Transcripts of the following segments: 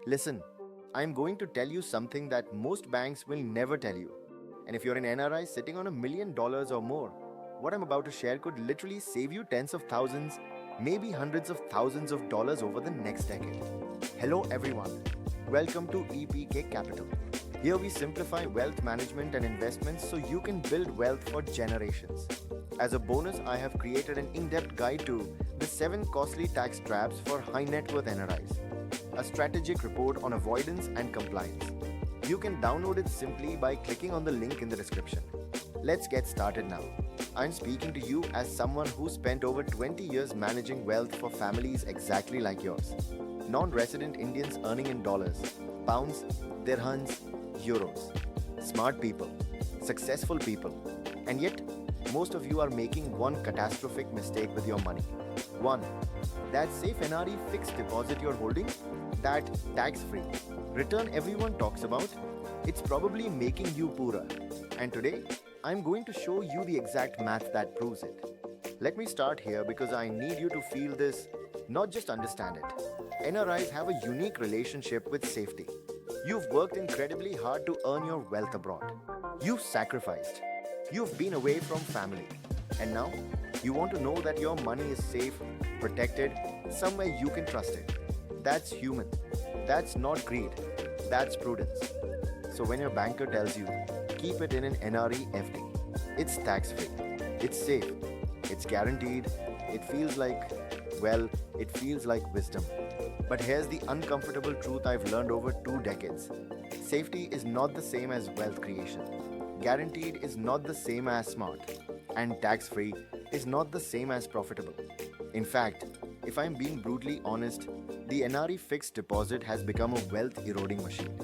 Listen, I'm going to tell you something that most banks will never tell you. And if you're an NRI sitting on $1 million or more, what I'm about to share could literally save you tens of thousands, maybe hundreds of thousands of dollars over the next decade. Hello, everyone. Welcome to EPK Capital. Here we simplify wealth management and investments so you can build wealth for generations. As a bonus, I have created an in-depth guide to the 7 costly tax traps for high net worth NRIs, a strategic report on avoidance and compliance. You can download it simply by clicking on the link in the description. Let's get started now. I'm speaking to you as someone who spent over 20 years managing wealth for families exactly like yours. Non-resident Indians earning in dollars, pounds, dirhams, euros. Smart people, successful people, and yet most of you are making one catastrophic mistake with your money. 1. That safe NRE fixed deposit you're holding, that tax-free return everyone talks about, it's probably making you poorer. And today, I'm going to show you the exact math that proves it. Let me start here because I need you to feel this, not just understand it. NRIs have a unique relationship with safety. You've worked incredibly hard to earn your wealth abroad. You've sacrificed. You've been away from family. And now, you want to know that your money is safe, protected, somewhere you can trust it. That's human. That's not greed. That's prudence. So when your banker tells you, keep it in an NRE FD, it's tax-free, it's safe, it's guaranteed, it feels like wisdom. But here's the uncomfortable truth I've learned over 2 decades. Safety is not the same as wealth creation. Guaranteed is not the same as smart. And tax-free is not the same as profitable. In fact, if I'm being brutally honest, the NRE fixed deposit has become a wealth eroding machine.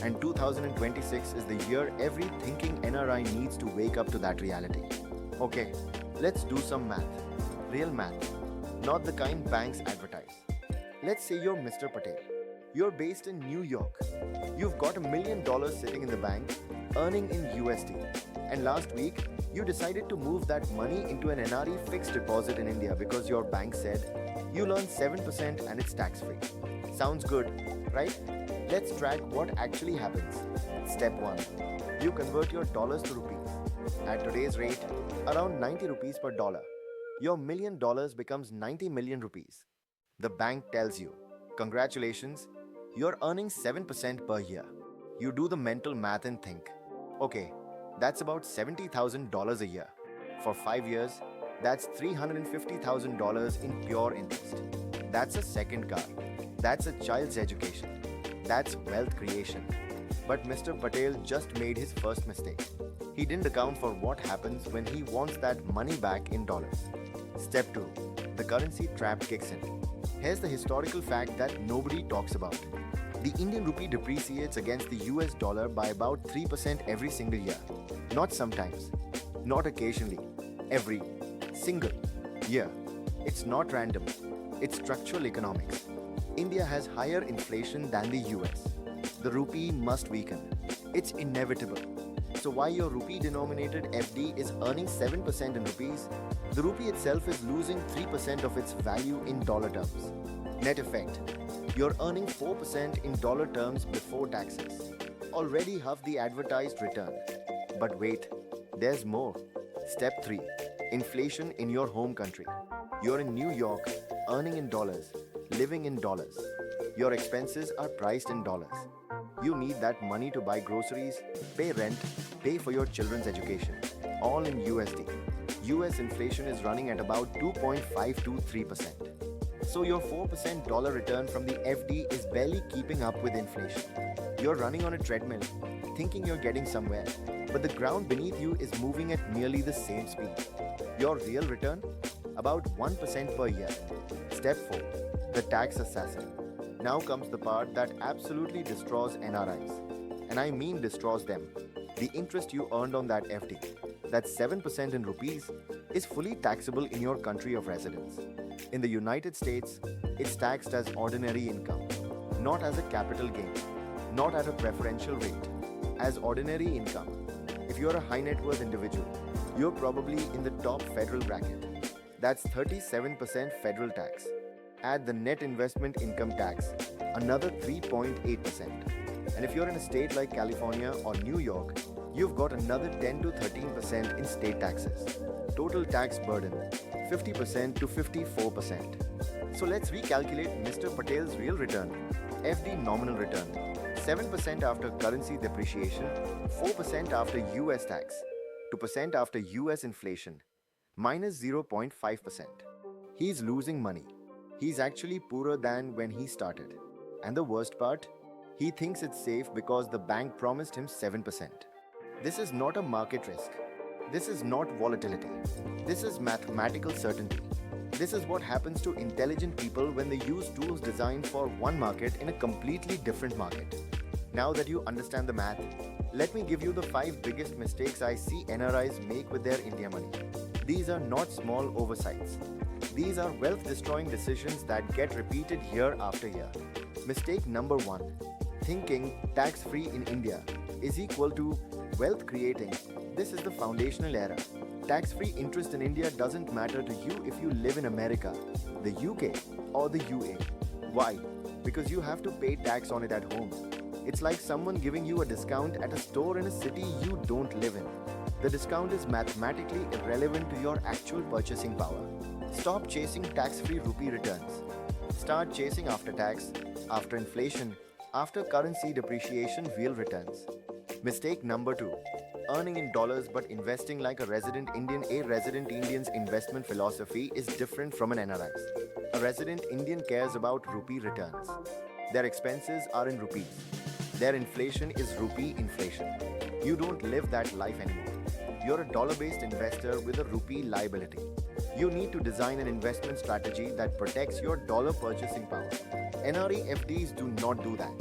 And 2026 is the year every thinking NRI needs to wake up to that reality. Okay, let's do some math. Real math, not the kind banks advertise. Let's say you're Mr. Patel. You're based in New York. You've got $1 million sitting in the bank, earning in USD. And last week, you decided to move that money into an NRE fixed deposit in India because your bank said you'll earn 7% and it's tax-free. Sounds good, right? Let's track what actually happens. Step 1. You convert your dollars to rupees. At today's rate, around 90 rupees per dollar. Your $1 million becomes 90 million rupees. The bank tells you, congratulations, you're earning 7% per year. You do the mental math and think, okay, that's about $70,000 a year. For 5 years, that's $350,000 in pure interest. That's a second car. That's a child's education. That's wealth creation. But Mr. Patel just made his first mistake. He didn't account for what happens when he wants that money back in dollars. Step 2. The currency trap kicks in. Here's the historical fact that nobody talks about. The Indian rupee depreciates against the US dollar by about 3% every single year. Not sometimes, not occasionally, every single year. It's not random, it's structural economics. India has higher inflation than the US. The rupee must weaken. It's inevitable. So while your rupee denominated FD is earning 7% in rupees, the rupee itself is losing 3% of its value in dollar terms. Net effect, you're earning 4% in dollar terms before taxes. Already half the advertised return. But wait, there's more. Step 3. Inflation in your home country. You're in New York, earning in dollars, living in dollars. Your expenses are priced in dollars. You need that money to buy groceries, pay rent, pay for your children's education. All in USD. US inflation is running at about 2.523%. So your 4% dollar return from the FD is barely keeping up with inflation. You're running on a treadmill, thinking you're getting somewhere, but the ground beneath you is moving at nearly the same speed. Your real return? About 1% per year. Step 4. The tax assassin. Now comes the part that absolutely destroys NRIs. And I mean destroys them. The interest you earned on that FD, that's 7% in rupees, is fully taxable in your country of residence. In the United States, it's taxed as ordinary income, not as a capital gain, not at a preferential rate, as ordinary income. If you're a high net worth individual, you're probably in the top federal bracket. That's 37% federal tax. Add the net investment income tax, another 3.8%. And if you're in a state like California or New York, you've got another 10 to 13% in state taxes. Total tax burden, 50% to 54%. So let's recalculate Mr. Patel's real return. FD nominal return, 7% after currency depreciation, 4% after US tax, 2% after US inflation, minus 0.5%. He's losing money. He's actually poorer than when he started. And the worst part? He thinks it's safe because the bank promised him 7%. This is not a market risk. This is not volatility. This is mathematical certainty. This is what happens to intelligent people when they use tools designed for one market in a completely different market. Now that you understand the math, let me give you the 5 biggest mistakes I see NRIs make with their India money. These are not small oversights. These are wealth-destroying decisions that get repeated year after year. Mistake number 1. Thinking tax-free in India is equal to wealth creating. This is the foundational error. Tax-free interest in India doesn't matter to you if you live in America, the UK, or the UAE. Why? Because you have to pay tax on it at home. It's like someone giving you a discount at a store in a city you don't live in. The discount is mathematically irrelevant to your actual purchasing power. Stop chasing tax-free rupee returns. Start chasing after tax, after inflation, after currency depreciation real returns. Mistake number 2. Earning in dollars but investing like a resident Indian. A resident Indian's investment philosophy is different from an NRI's. A resident Indian cares about rupee returns. Their expenses are in rupees. Their inflation is rupee inflation. You don't live that life anymore. You're a dollar-based investor with a rupee liability. You need to design an investment strategy that protects your dollar purchasing power. NRE FDs do not do that.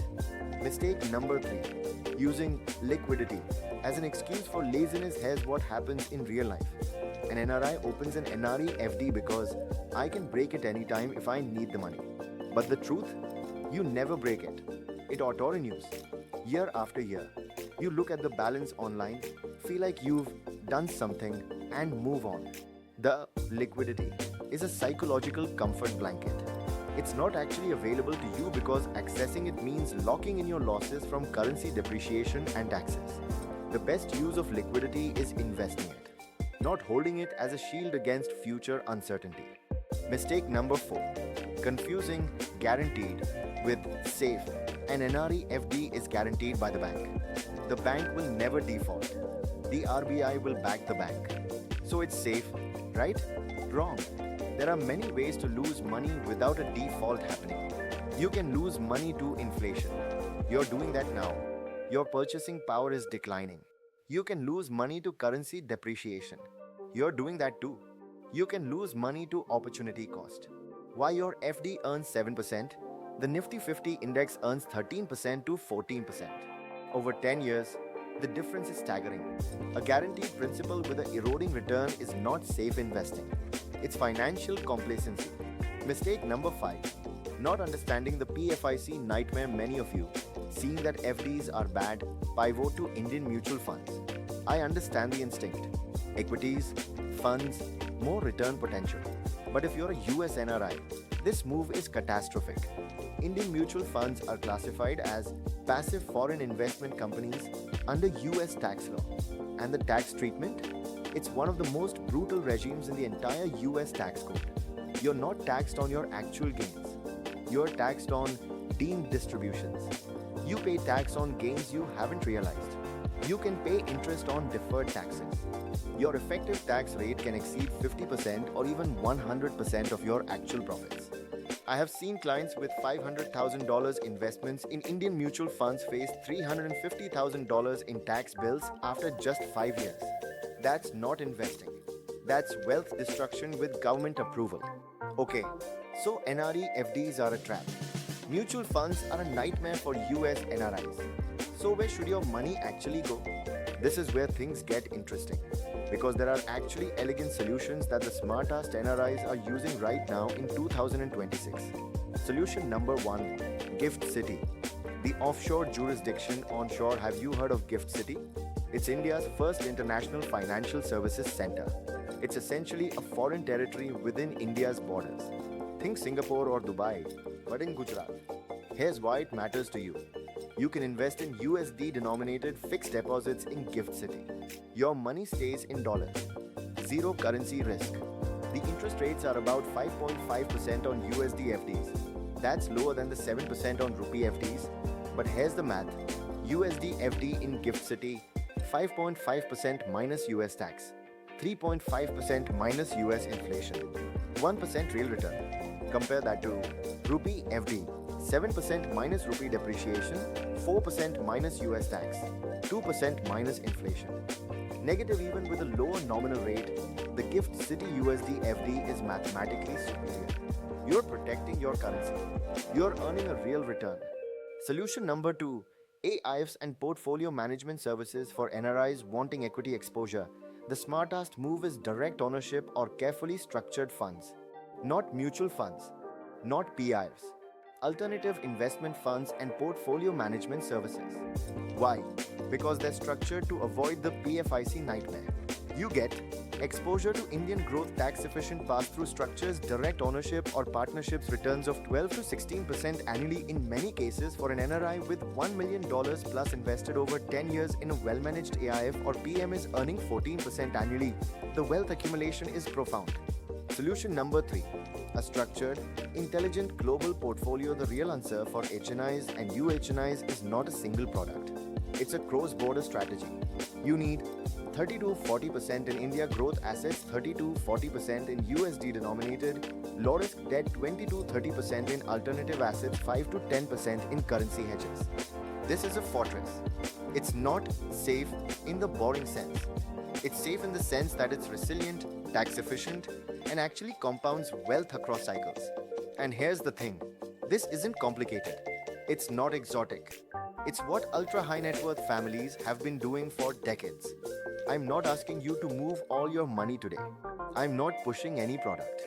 Mistake number 3. Using liquidity as an excuse for laziness. Here's what happens in real life. An NRI opens an NRE FD because I can break it anytime if I need the money. But the truth? You never break it. It auto-renews. Year after year. You look at the balance online, feel like you've done something, and move on. The liquidity is a psychological comfort blanket. It's not actually available to you because accessing it means locking in your losses from currency depreciation and taxes. The best use of liquidity is investing it, not holding it as a shield against future uncertainty. Mistake number 4. Confusing guaranteed with safe. An NRE FD is guaranteed by the bank. The bank will never default. The RBI will back the bank. So it's safe, right? Wrong. There are many ways to lose money without a default happening. You can lose money to inflation. You're doing that now. Your purchasing power is declining. You can lose money to currency depreciation. You're doing that too. You can lose money to opportunity cost. Why your FD earns 7%, the Nifty 50 index earns 13% to 14%. Over 10 years, the difference is staggering. A guaranteed principal with an eroding return is not safe investing. It's financial complacency. Mistake number 5. Not understanding the PFIC nightmare. Many of you, seeing that FDs are bad, pivot to Indian mutual funds. I understand the instinct. Equities, funds, more return potential. But if you're a US NRI, this move is catastrophic. Indian mutual funds are classified as passive foreign investment companies under US tax law. And the tax treatment? It's one of the most brutal regimes in the entire US tax code. You're not taxed on your actual gains. You're taxed on deemed distributions. You pay tax on gains you haven't realized. You can pay interest on deferred taxes. Your effective tax rate can exceed 50% or even 100% of your actual profits. I have seen clients with $500,000 investments in Indian mutual funds face $350,000 in tax bills after just 5 years. That's not investing. That's wealth destruction with government approval. Okay, so NRE FDs are a trap. Mutual funds are a nightmare for US NRIs. So where should your money actually go? This is where things get interesting, because there are actually elegant solutions that the smart-ass NRIs are using right now in 2026. Solution number 1, GIFT City. The offshore jurisdiction onshore. Have you heard of GIFT City? It's India's first international financial services center. It's essentially a foreign territory within India's borders. Think Singapore or Dubai, but in Gujarat. Here's why it matters to you. You can invest in USD denominated fixed deposits in GIFT City. Your money stays in dollars. Zero currency risk. The interest rates are about 5.5% on USD FDs. That's lower than the 7% on Rupee FDs. But here's the math. USD FD in GIFT City, 5.5% minus US tax, 3.5% minus US inflation, 1% real return. Compare that to Rupee FD, 7% minus rupee depreciation, 4% minus US tax, 2% minus inflation. Negative even with a lower nominal rate, the GIFT City USD FD is mathematically superior. You're protecting your currency. You're earning a real return. Solution number 2. AIFs and portfolio management services for NRIs wanting equity exposure. The smartest move is direct ownership or carefully structured funds. Not mutual funds, not PIFs. Alternative investment funds and portfolio management services. Why? Because they're structured to avoid the PFIC nightmare. You get exposure to Indian growth tax efficient pass-through structures, direct ownership or partnerships returns of 12 to 16% annually in many cases for an NRI with $1 million plus invested over 10 years in a well-managed AIF or PM is earning 14% annually. The wealth accumulation is profound. Solution number 3. A structured, intelligent global portfolio. The real answer for HNIs and UHNIs is not a single product. It's a cross-border strategy. You need 30 to 40% in India growth assets, 30 to 40% in USD denominated, low-risk debt 20 to 30% in alternative assets, 5 to 10% in currency hedges. This is a fortress. It's not safe in the boring sense. It's safe in the sense that it's resilient, tax efficient, and actually compounds wealth across cycles. And here's the thing. This isn't complicated. It's not exotic. It's what ultra-high net worth families have been doing for decades. I'm not asking you to move all your money today. I'm not pushing any product.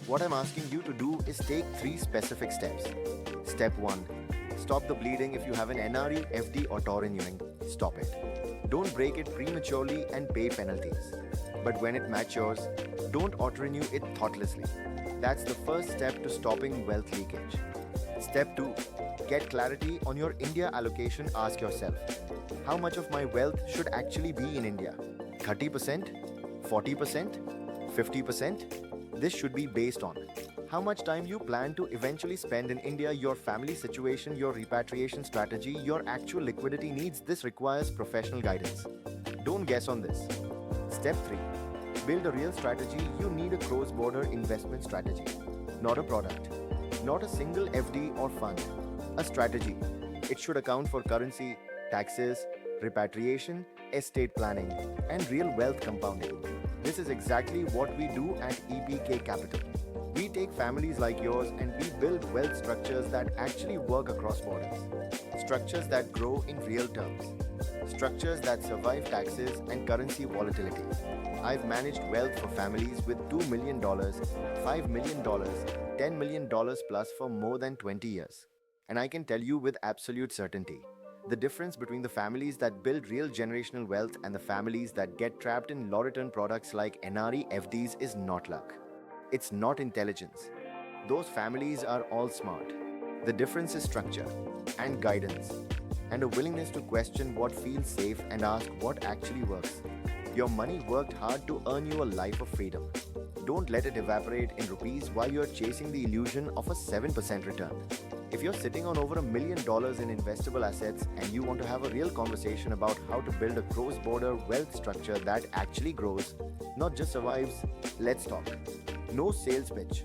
What I'm asking you to do is take 3 specific steps. Step 1. Stop the bleeding. If you have an NRE, FD auto renewing, stop it. Don't break it prematurely and pay penalties. But when it matures, don't auto-renew it thoughtlessly. That's the first step to stopping wealth leakage. Step 2. Get clarity on your India allocation. Ask yourself, how much of my wealth should actually be in India? 30%? 40%? 50%? This should be based on how much time you plan to eventually spend in India, your family situation, your repatriation strategy, your actual liquidity needs. This requires professional guidance. Don't guess on this. Step 3. Build a real strategy. You need a cross-border investment strategy, not a product, not a single FD or fund. A strategy. It should account for currency, taxes, repatriation, estate planning, and real wealth compounding. This is exactly what we do at EPK Capital. We take families like yours and we build wealth structures that actually work across borders. Structures that grow in real terms. Structures that survive taxes and currency volatility. I've managed wealth for families with $2 million, $5 million, $10 million plus for more than 20 years. And I can tell you with absolute certainty, the difference between the families that build real generational wealth and the families that get trapped in low-return products like NRE FDs is not luck. It's not intelligence. Those families are all smart. The difference is structure and guidance and a willingness to question what feels safe and ask what actually works. Your money worked hard to earn you a life of freedom. Don't let it evaporate in rupees while you're chasing the illusion of a 7% return. If you're sitting on over $1 million in investable assets and you want to have a real conversation about how to build a cross-border wealth structure that actually grows, not just survives, let's talk. No sales pitch,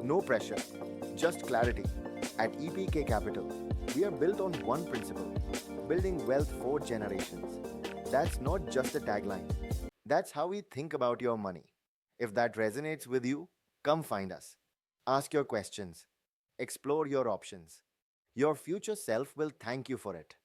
no pressure, just clarity. At EPK Capital, we are built on one principle, building wealth for generations. That's not just a tagline. That's how we think about your money. If that resonates with you, come find us. Ask your questions. Explore your options. Your future self will thank you for it.